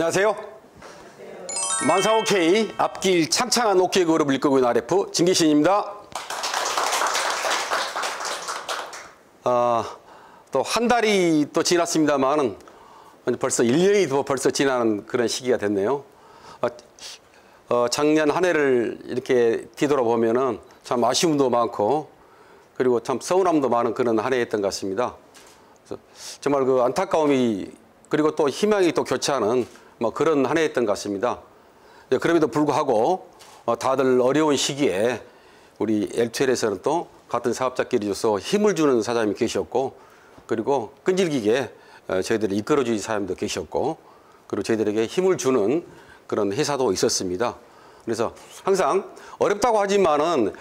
안녕하세요. 만사 오케이 앞길 창창한 오케이 그룹을 이끌고 있는 RF 진기신입니다. 또 한 달이 또 지났습니다만은 벌써 1년이 벌써 지나는 그런 시기가 됐네요. 작년 한 해를 이렇게 뒤돌아보면은 참 아쉬움도 많고 그리고 참 서운함도 많은 그런 한 해였던 것 같습니다. 그래서 정말 그 안타까움이 그리고 또 희망이 또 교차하는 뭐 그런 한 해였던 것 같습니다. 그럼에도 불구하고 다들 어려운 시기에 우리 LTL에서는 또 같은 사업자끼리로서 힘을 주는 사장님이 계셨고 그리고 끈질기게 저희들을 이끌어주신 사장님도 계셨고 그리고 저희들에게 힘을 주는 그런 회사도 있었습니다. 그래서 항상 어렵다고 하지만은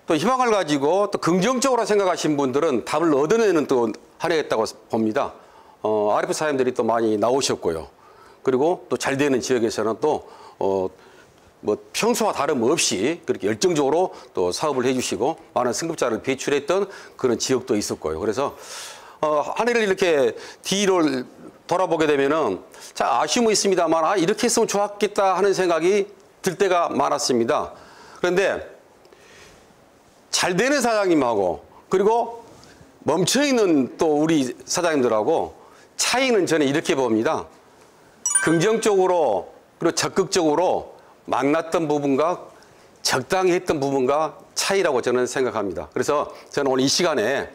또 희망을 가지고 또 긍정적으로 생각하신 분들은 답을 얻어내는 또 한 해였다고 봅니다. RF 사장님들이 또 많이 나오셨고요. 그리고 또 잘 되는 지역에서는 또 뭐 평소와 다름없이 그렇게 열정적으로 또 사업을 해주시고 많은 승급자를 배출했던 그런 지역도 있었고요. 그래서 한 해를 이렇게 뒤를 돌아보게 되면은 참 아쉬움은 있습니다만 이렇게 했으면 좋았겠다 하는 생각이 들 때가 많았습니다. 그런데 잘 되는 사장님하고 그리고 멈춰있는 또 우리 사장님들하고 차이는 저는 이렇게 봅니다. 긍정적으로 그리고 적극적으로 만났던 부분과 적당히 했던 부분과 차이라고 저는 생각합니다. 그래서 저는 오늘 이 시간에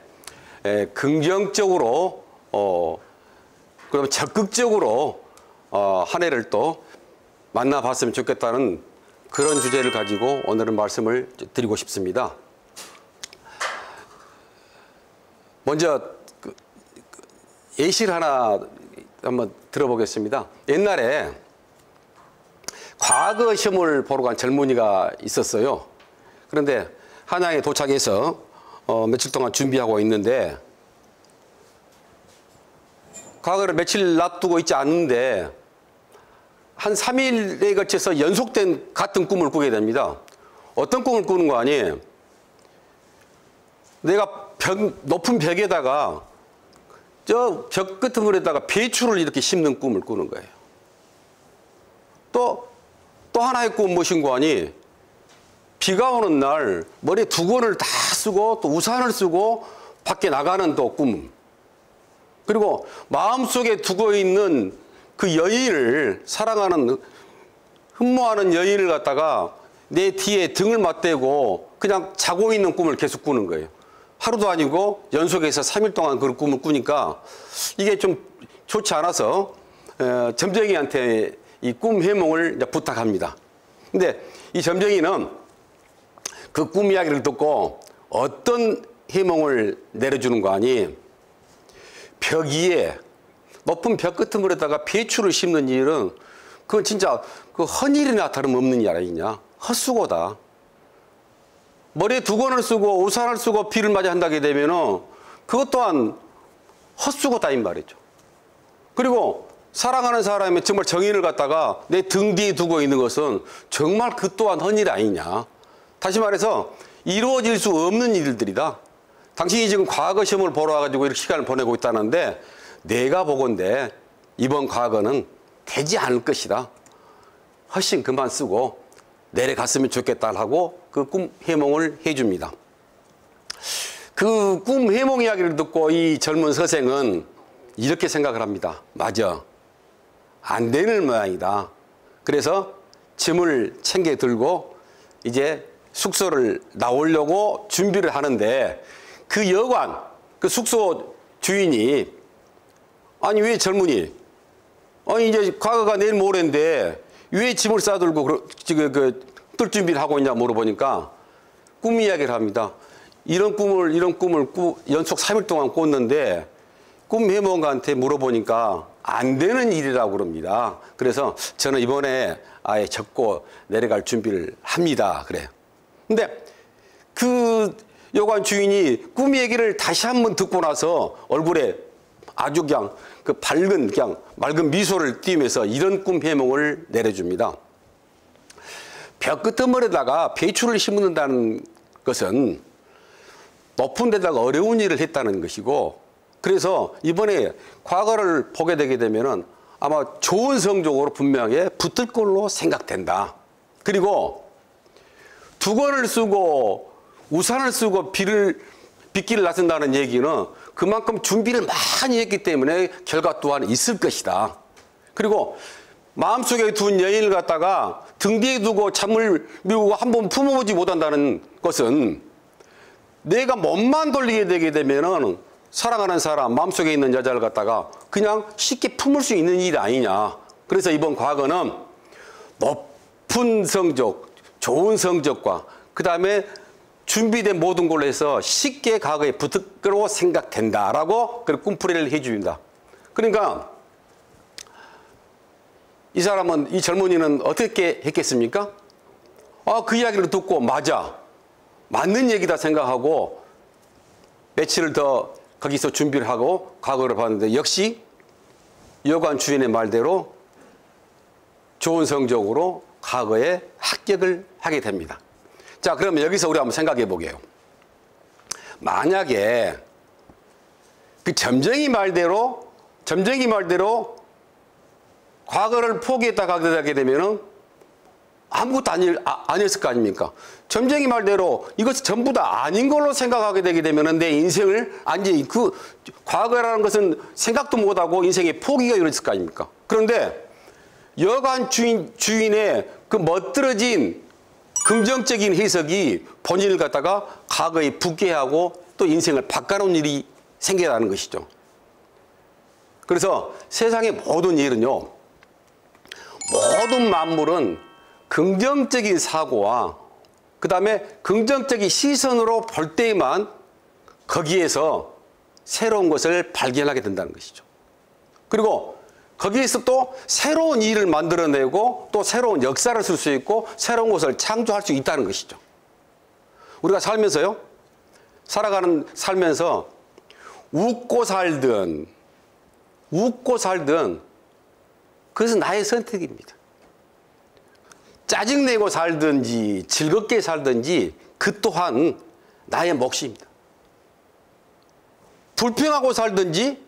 긍정적으로 그럼 적극적으로 한 해를 또 만나봤으면 좋겠다는 그런 주제를 가지고 오늘은 말씀을 드리고 싶습니다. 먼저 예시를 하나 한번 들어보겠습니다. 옛날에 과거 시험을 보러 간 젊은이가 있었어요. 그런데 한양에 도착해서 며칠 동안 준비하고 있는데 과거를 며칠 놔두고 있지 않는데 한 3일에 걸쳐서 연속된 같은 꿈을 꾸게 됩니다. 어떤 꿈을 꾸는 거 아니에요? 내가 높은 벽에다가 저 벽 끝머리에다가 배추를 이렇게 심는 꿈을 꾸는 거예요. 또 하나의 꿈은 무엇인 거 아니? 비가 오는 날 머리에 두건을 다 쓰고 또 우산을 쓰고 밖에 나가는 또 꿈. 그리고 마음속에 두고 있는 그 여인을 사랑하는 흠모하는 여인을 갖다가 내 뒤에 등을 맞대고 그냥 자고 있는 꿈을 계속 꾸는 거예요. 하루도 아니고 연속해서 3일 동안 그런 꿈을 꾸니까 이게 좀 좋지 않아서 점쟁이한테 이 꿈 해몽을 이제 부탁합니다. 근데 이 점쟁이는 그 꿈 이야기를 듣고 어떤 해몽을 내려주는 거 아니? 벽 위에 높은 벽 끝머리에다가 배추를 심는 일은 그건 진짜 그 헌일이나 다름없는 일 아니냐? 헛수고다. 머리에 두건을 쓰고 우산을 쓰고 비를 맞아 한다게 되면은 그것 또한 헛수고다 이 말이죠. 그리고 사랑하는 사람이 정말 정인을 갖다가 내 등 뒤에 두고 있는 것은 정말 그 또한 헌일 아니냐. 다시 말해서 이루어질 수 없는 일들이다. 당신이 지금 과거 시험을 보러 와가지고 이렇게 시간을 보내고 있다는데 내가 보건대 이번 과거는 되지 않을 것이다. 훨씬 그만 쓰고 내려갔으면 좋겠다 하고 그 꿈 해몽을 해줍니다. 그 꿈 해몽 이야기를 듣고 이 젊은 서생은 이렇게 생각을 합니다. 맞아. 안 되는 모양이다. 그래서 짐을 챙겨 들고 이제 숙소를 나오려고 준비를 하는데 그 여관, 그 숙소 주인이 아니 왜 젊은이? 아니 이제 과거가 내일 모레인데 왜 짐을 싸들고 지금 뜰 준비를 하고 있냐 물어보니까 꿈 이야기를 합니다. 이런 꿈을 연속 3일 동안 꿨는데 꿈 해몽가한테 물어보니까 안 되는 일이라고 그럽니다. 그래서 저는 이번에 아예 접고 내려갈 준비를 합니다. 그래요. 근데 그 여관 주인이 꿈 얘기를 다시 한번 듣고 나서 얼굴에 아주 그냥 그 그냥 맑은 미소를 띄우면서 이런 꿈 해몽을 내려줍니다. 벽 끝머리에다가 배추를 심는다는 것은 높은 데다가 어려운 일을 했다는 것이고 그래서 이번에 과거를 보게 되게 되면은 아마 좋은 성적으로 분명히 붙을 걸로 생각된다. 그리고 두건을 쓰고 우산을 쓰고 빗길을 나선다는 얘기는 그만큼 준비를 많이 했기 때문에 결과 또한 있을 것이다. 그리고 마음속에 둔 여인을 갖다가 등 뒤에 두고 잠을 미루고 한번 품어보지 못한다는 것은 내가 몸만 돌리게 되게 되면은 사랑하는 사람, 마음속에 있는 여자를 갖다가 그냥 쉽게 품을 수 있는 일이 아니냐. 그래서 이번 과거는 높은 성적, 좋은 성적과 그 다음에 준비된 모든 걸로 해서 쉽게 과거에 붙을 거로 생각된다라고 꿈풀이를 해줍니다. 그러니까 이 사람은, 이 젊은이는 어떻게 했겠습니까? 그 이야기를 듣고 맞는 얘기다 생각하고 며칠을 더 거기서 준비를 하고 과거를 봤는데 역시 여관 주인의 말대로 좋은 성적으로 과거에 합격을 하게 됩니다. 자, 그러면 여기서 우리 한번 생각해 보게요. 만약에 그 점쟁이 말대로 과거를 포기했다 가게 되면은 아무것도 아니었을 거 아닙니까? 점쟁이 말대로 이것이 전부 다 아닌 걸로 생각하게 되게 되면은 내 인생을 그 과거라는 것은 생각도 못하고 인생의 포기가 이루어질 거 아닙니까? 그런데 여관 주인의 그 멋들어진 긍정적인 해석이 본인을 갖다가 과거에 붙게 하고 또 인생을 바꿔놓은 일이 생겨나는 것이죠. 그래서 세상의 모든 일은요, 모든 만물은 긍정적인 사고와 그 다음에 긍정적인 시선으로 볼 때에만 거기에서 새로운 것을 발견하게 된다는 것이죠. 그리고 거기에서 또 새로운 일을 만들어내고 또 새로운 역사를 쓸 수 있고 새로운 것을 창조할 수 있다는 것이죠. 우리가 살면서 웃고 살든 그것은 나의 선택입니다. 짜증내고 살든지 즐겁게 살든지 그 또한 나의 몫입니다. 불평하고 살든지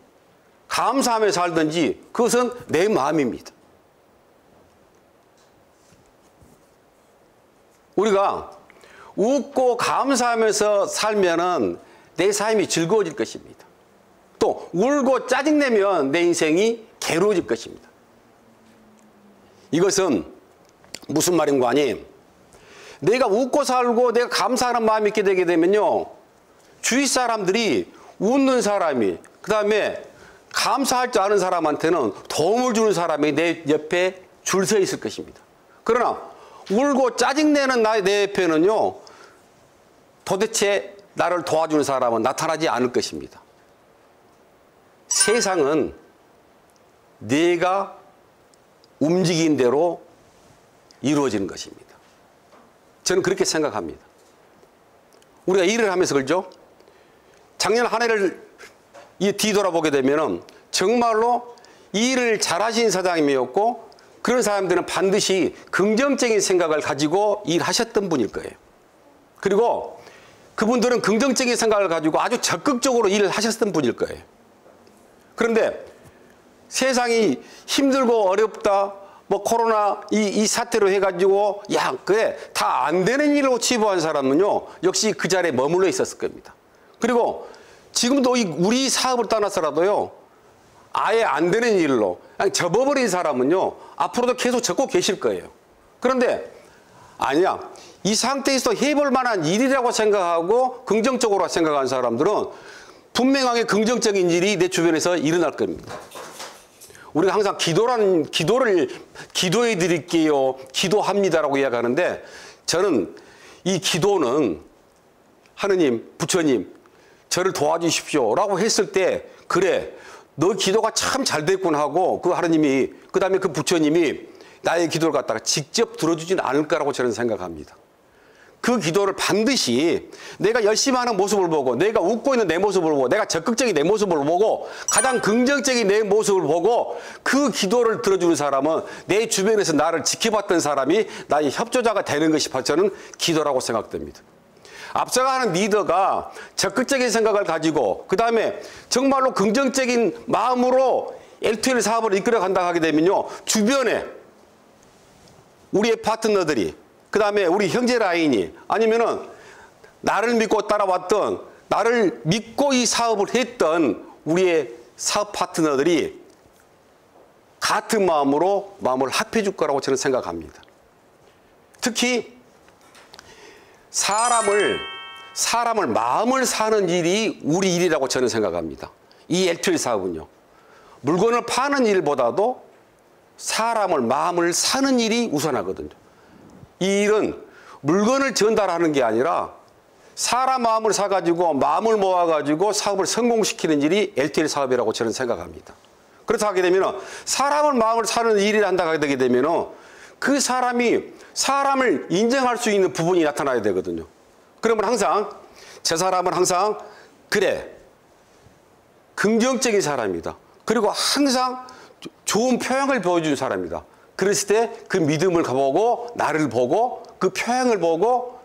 감사하며 살든지 그것은 내 마음입니다. 우리가 웃고 감사하면서 살면은 내 삶이 즐거워질 것입니다. 또 울고 짜증내면 내 인생이 괴로워질 것입니다. 이것은 무슨 말인가 하니, 내가 웃고 살고 내가 감사하는 마음이 있게 되게 되면요, 주위 사람들이 웃는 사람이, 그 다음에 감사할 줄 아는 사람한테는 도움을 주는 사람이 내 옆에 줄 서 있을 것입니다. 그러나 울고 짜증내는 내 옆에는요, 도대체 나를 도와주는 사람은 나타나지 않을 것입니다. 세상은 내가 움직인 대로 이루어지는 것입니다. 저는 그렇게 생각합니다. 우리가 일을 하면서 그렇죠? 작년 한 해를 뒤돌아보게 되면 정말로 일을 잘하신 사장님이었고 그런 사람들은 반드시 긍정적인 생각을 가지고 일하셨던 분일 거예요. 그리고 그분들은 긍정적인 생각을 가지고 아주 적극적으로 일을 하셨던 분일 거예요. 그런데 세상이 힘들고 어렵다, 코로나 이 사태로 해가지고 그래 다 안 되는 일로 치부한 사람은요, 역시 그 자리에 머물러 있었을 겁니다. 그리고 지금도 우리 사업을 떠나서라도요, 아예 안 되는 일로 그냥 접어버린 사람은요, 앞으로도 계속 접고 계실 거예요. 그런데 아니야, 이 상태에서 해볼 만한 일이라고 생각하고 긍정적으로 생각하는 사람들은 분명하게 긍정적인 일이 내 주변에서 일어날 겁니다. 우리가 항상 기도해 드릴게요, 기도합니다라고 이야기하는데, 저는 이 기도는 하느님, 부처님, 저를 도와주십시오 라고 했을 때, 그래, 너 기도가 참 잘 됐구나 하고 그 하느님이, 그 다음에 그 부처님이 나의 기도를 갖다가 직접 들어주진 않을 거라고 저는 생각합니다. 그 기도를 반드시 내가 열심히 하는 모습을 보고, 내가 웃고 있는 내 모습을 보고, 내가 적극적인 내 모습을 보고, 가장 긍정적인 내 모습을 보고 그 기도를 들어주는 사람은 내 주변에서 나를 지켜봤던 사람이 나의 협조자가 되는 것이 저는 기도라고 생각됩니다. 앞서가는 리더가 적극적인 생각을 가지고 그 다음에 정말로 긍정적인 마음으로 L2L 사업을 이끌어 간다 하게 되면요. 주변에 우리의 파트너들이, 그 다음에 우리 형제 라인이, 아니면은 나를 믿고 따라왔던, 나를 믿고 이 사업을 했던 우리의 사업 파트너들이 같은 마음으로 마음을 합해 줄 거라고 저는 생각합니다. 특히 사람을 마음을 사는 일이 우리 일이라고 저는 생각합니다. 이 L2L 사업은요. 물건을 파는 일보다도 사람을 마음을 사는 일이 우선하거든요. 이 일은 물건을 전달하는 게 아니라 사람 마음을 사가지고 마음을 모아가지고 사업을 성공시키는 일이 L2L 사업이라고 저는 생각합니다. 그렇다 하게 되면 사람을 마음을 사는 일을 한다 하게 되게 되면 그 사람이 사람을 인정할 수 있는 부분이 나타나야 되거든요. 그러면 항상 저 사람은 항상 그래 긍정적인 사람이다. 그리고 항상 좋은 표현을 보여주는 사람이다. 그랬을 때 그 믿음을 가보고 나를 보고 그 표현을 보고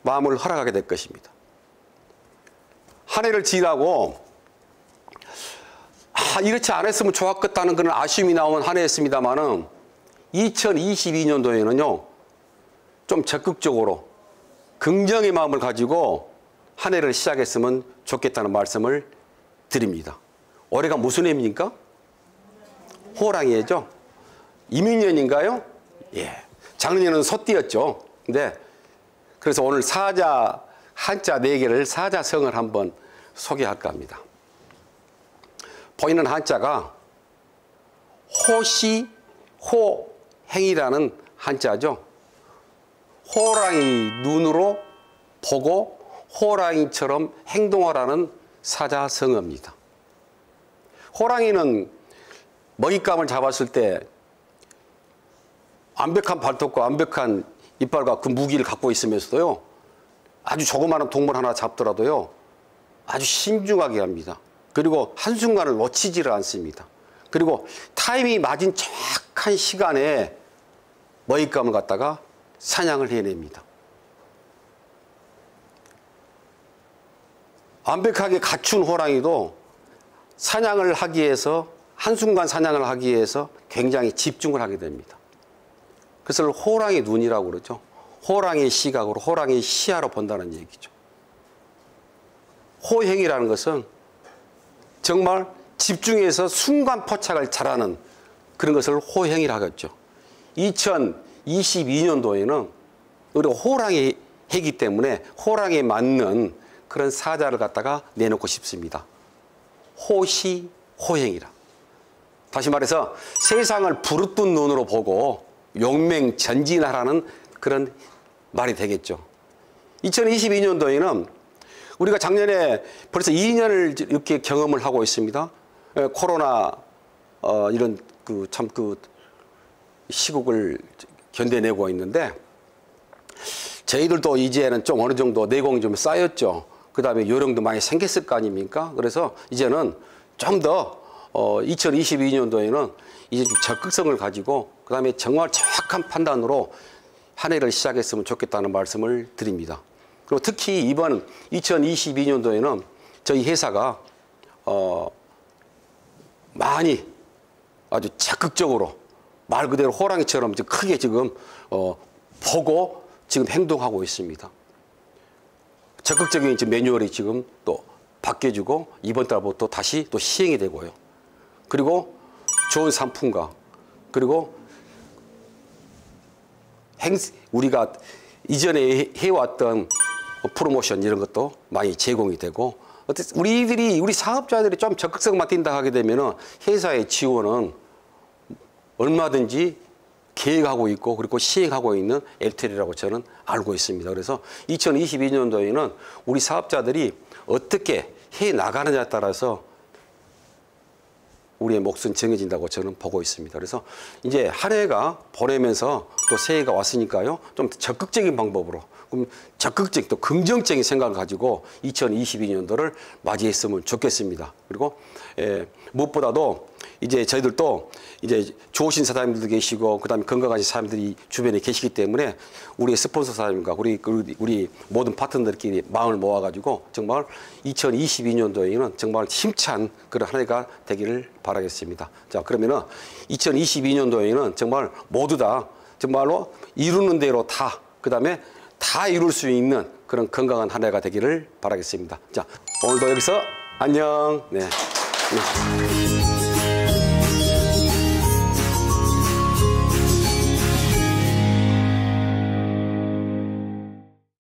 마음을 허락하게 될 것입니다. 한 해를 지나고 이렇지 않았으면 좋았겠다는 그런 아쉬움이 나온 한 해였습니다만은 2022년도에는요 좀 적극적으로 긍정의 마음을 가지고 한 해를 시작했으면 좋겠다는 말씀을 드립니다. 올해가 무슨 해입니까? 호랑이해죠. 이민년인가요? 예. 작년에는 소띠였죠. 근데 그래서 오늘 사자 한자 4개를 사자성을 한번 소개할까 합니다. 보이는 한자가 호시 호행이라는 한자죠. 호랑이 눈으로 보고 호랑이처럼 행동하라는 사자성어입니다. 호랑이는 먹잇감을 잡았을 때 완벽한 발톱과 완벽한 이빨과 그 무기를 갖고 있으면서도요, 아주 조그마한 동물 하나 잡더라도요, 아주 신중하게 합니다. 그리고 한순간을 놓치지를 않습니다. 그리고 타이밍이 맞은 정확한 시간에 먹잇감을 갖다가 사냥을 해냅니다. 완벽하게 갖춘 호랑이도 사냥을 하기 위해서, 한순간 사냥을 하기 위해서 굉장히 집중을 하게 됩니다. 그것을 호랑이 눈이라고 그러죠. 호랑이의 시각으로, 호랑이의 시야로 본다는 얘기죠. 호행이라는 것은 정말 집중해서 순간 포착을 잘하는 그런 것을 호행이라고 하겠죠. 2022년도에는 우리가 호랑이 해기 때문에 호랑이에 맞는 그런 사자를 갖다가 내놓고 싶습니다. 호시, 호행이라. 다시 말해서 세상을 부르뜬 눈으로 보고 용맹전진하라는 그런 말이 되겠죠. 2022년도에는 우리가 작년에 벌써 2년을 이렇게 경험을 하고 있습니다. 코로나 이런 그 시국을 견뎌내고 있는데 저희들도 이제는 좀 어느 정도 내공이 좀 쌓였죠. 그 다음에 요령도 많이 생겼을 거 아닙니까? 그래서 이제는 좀 더 2022년도에는 이제 좀 적극성을 가지고 그 다음에 정말 정확한 판단으로 한 해를 시작했으면 좋겠다는 말씀을 드립니다. 그리고 특히 이번 2022년도에는 저희 회사가 많이 아주 적극적으로 말 그대로 호랑이처럼 크게 지금 보고 지금 행동하고 있습니다. 적극적인 매뉴얼이 지금 또 바뀌어지고 이번 달부터 다시 또 시행이 되고요. 그리고 좋은 상품과 그리고 우리가 이전에 해왔던 프로모션 이런 것도 많이 제공이 되고 우리 사업자들이 좀 적극성만 띈다 하게 되면은 회사의 지원은 얼마든지 계획하고 있고 그리고 시행하고 있는 L2L이라고 저는 알고 있습니다. 그래서 2022년도에는 우리 사업자들이 어떻게 해 나가느냐에 따라서 우리의 몫은 정해진다고 저는 보고 있습니다. 그래서 이제 한 해가 보내면서 또 새해가 왔으니까요. 좀 적극적인 방법으로, 그럼 적극적인 또 긍정적인 생각을 가지고 2022년도를 맞이했으면 좋겠습니다. 그리고 무엇보다도 이제 저희들도 이제 좋으신 사장님들도 계시고 그다음에 건강하신 사람들이 주변에 계시기 때문에 우리 스폰서 사장님과 우리 모든 파트너들끼리 마음을 모아가지고 정말 2022년도에는 정말 힘찬 그런 한 해가 되기를 바라겠습니다. 자, 그러면은 2022년도에는 정말 모두 다 정말로 이루는 대로 다 그다음에 다 이룰 수 있는 그런 건강한 한 해가 되기를 바라겠습니다. 자, 오늘도 여기서 안녕. 네.